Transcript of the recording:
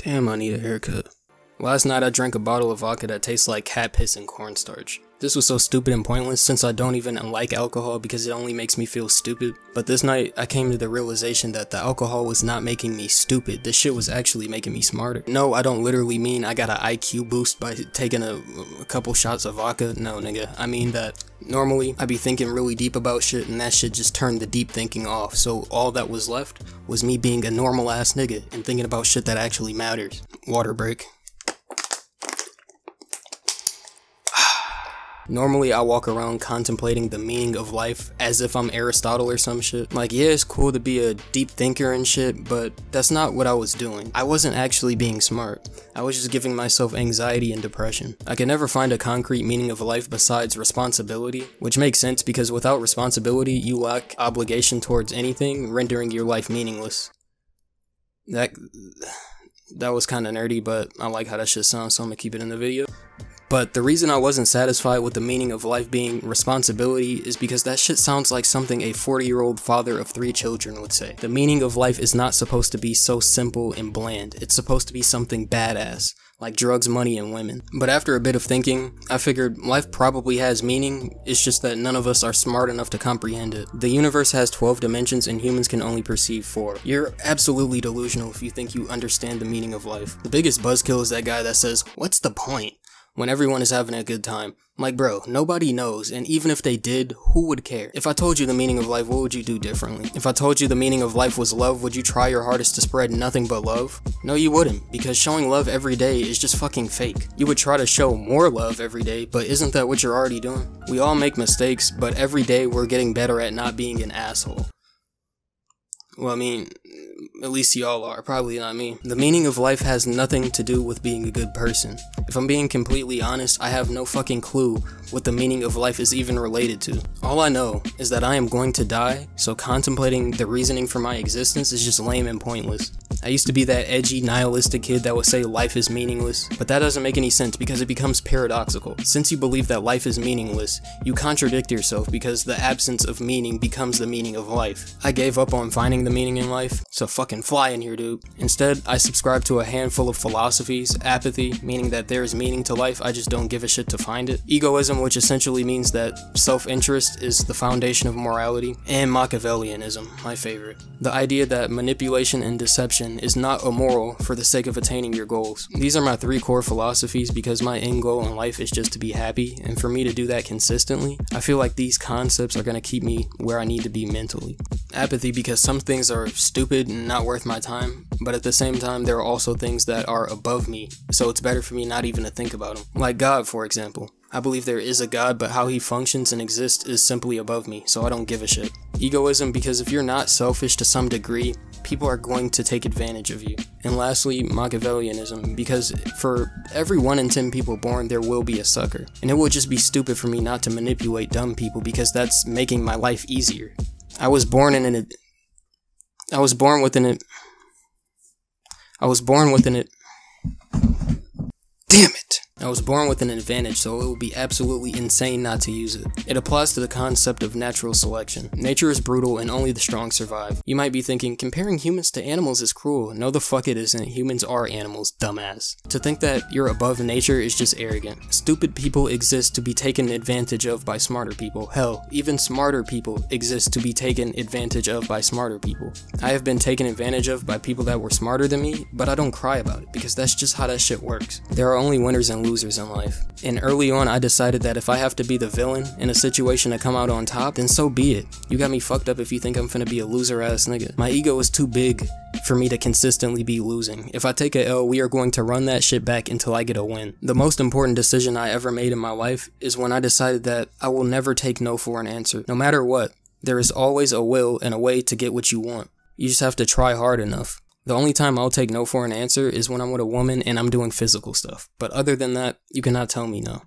Damn, I need a haircut. Last night I drank a bottle of vodka that tastes like cat piss and cornstarch. This was so stupid and pointless since I don't even like alcohol because it only makes me feel stupid. But this night I came to the realization that the alcohol was not making me stupid. This shit was actually making me smarter. No, I don't literally mean I got an IQ boost by taking a couple shots of vodka. No, nigga. I mean that normally I be thinking really deep about shit and that shit just turned the deep thinking off. So all that was left was me being a normal ass nigga and thinking about shit that actually matters. Water break. Normally I walk around contemplating the meaning of life as if I'm Aristotle or some shit. Like, yeah, it's cool to be a deep thinker and shit, but that's not what I was doing. I wasn't actually being smart. I was just giving myself anxiety and depression. I could never find a concrete meaning of life besides responsibility, which makes sense because without responsibility, you lack obligation towards anything, rendering your life meaningless. That was kinda nerdy, but I like how that shit sounds, so I'm gonna keep it in the video. But the reason I wasn't satisfied with the meaning of life being responsibility is because that shit sounds like something a 40-year-old father of 3 children would say. The meaning of life is not supposed to be so simple and bland. It's supposed to be something badass, like drugs, money, and women. But after a bit of thinking, I figured life probably has meaning, it's just that none of us are smart enough to comprehend it. The universe has 12 dimensions and humans can only perceive 4. You're absolutely delusional if you think you understand the meaning of life. The biggest buzzkill is that guy that says, "What's the point?" when everyone is having a good time. Like, bro, nobody knows, and even if they did, who would care? If I told you the meaning of life, what would you do differently? If I told you the meaning of life was love, would you try your hardest to spread nothing but love? No, you wouldn't, because showing love every day is just fucking fake. You would try to show more love every day, but isn't that what you're already doing? We all make mistakes, but every day we're getting better at not being an asshole. Well, I mean, at least y'all are, probably not me. The meaning of life has nothing to do with being a good person. If I'm being completely honest, I have no fucking clue what the meaning of life is even related to. All I know is that I am going to die, so contemplating the reasoning for my existence is just lame and pointless. I used to be that edgy, nihilistic kid that would say life is meaningless, but that doesn't make any sense because it becomes paradoxical. Since you believe that life is meaningless, you contradict yourself because the absence of meaning becomes the meaning of life. I gave up on finding the meaning in life, so fucking fly in here, dude. Instead, I subscribe to a handful of philosophies. Apathy, meaning that there is meaning to life, I just don't give a shit to find it. Egoism, which essentially means that self-interest is the foundation of morality. And Machiavellianism, my favorite. The idea that manipulation and deception is not immoral for the sake of attaining your goals. These are my 3 core philosophies because my end goal in life is just to be happy, and for me to do that consistently, I feel like these concepts are gonna keep me where I need to be mentally. Apathy because some things are stupid and not worth my time, but at the same time there are also things that are above me, so it's better for me not even to think about them. Like God, for example. I believe there is a God, but how he functions and exists is simply above me, so I don't give a shit. Egoism because if you're not selfish to some degree, people are going to take advantage of you. And lastly, Machiavellianism, because for every 1 in 10 people born, there will be a sucker. And it would just be stupid for me not to manipulate dumb people because that's making my life easier. I was born with an advantage, so it would be absolutely insane not to use it. It applies to the concept of natural selection. Nature is brutal and only the strong survive. You might be thinking, comparing humans to animals is cruel. No the fuck it isn't. Humans are animals, dumbass. To think that you're above nature is just arrogant. Stupid people exist to be taken advantage of by smarter people. Hell, even smarter people exist to be taken advantage of by smarter people. I have been taken advantage of by people that were smarter than me, but I don't cry about it because that's just how that shit works. There are only winners and losers in life. And early on I decided that if I have to be the villain in a situation to come out on top, then so be it. You got me fucked up if you think I'm finna be a loser ass nigga. My ego is too big for me to consistently be losing. If I take a L, we are going to run that shit back until I get a win. The most important decision I ever made in my life is when I decided that I will never take no for an answer. No matter what, there is always a will and a way to get what you want. You just have to try hard enough. The only time I'll take no for an answer is when I'm with a woman and I'm doing physical stuff. But other than that, you cannot tell me no.